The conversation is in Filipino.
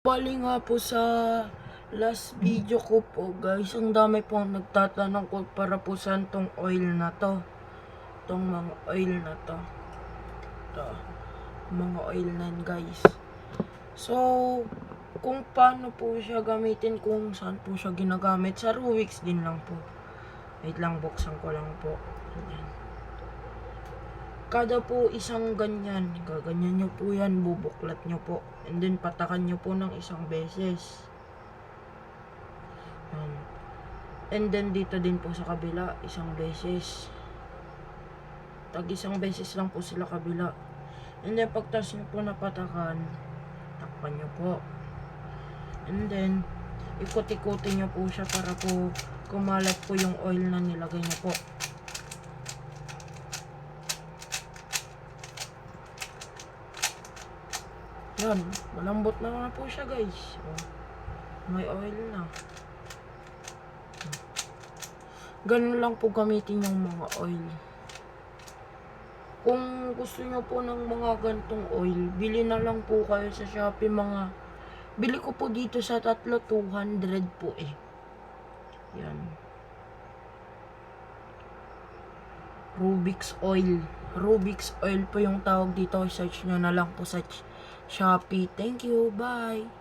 Bali nga po sa last video ko po guys, ang dami pong nagtatanong ko para po saan tong oil na to. Tong mga oil na to. Ito, mga oil na yan guys. So, kung paano po siya gamitin, kung saan po siya ginagamit, sa Ruwix din lang po. Wait lang, buksan ko lang po. Ayan. Kada po isang ganyan, gaganyan nyo po yan, bubuklat nyo po. And then patakan nyo po ng isang beses. And then dito din po sa kabila, isang beses. Tag isang beses lang po sila kabila. And then pagtas nyo po napatakan, takpan nyo po. And then, ikot-ikutin nyo po siya para po kumalat po yung oil na nilagay nyo po. Yan, malambot na po siya guys. May oil na. Ganun lang po gamitin yung mga oil. Kung gusto nyo po ng mga gantong oil, bili na lang po kayo sa Shopee. Bili ko po dito sa tatlo, 200 po eh. Yan. Rubik's oil. Rubik's oil po yung tawag dito. Search nyo na lang po sa Shopee. Thank you. Bye.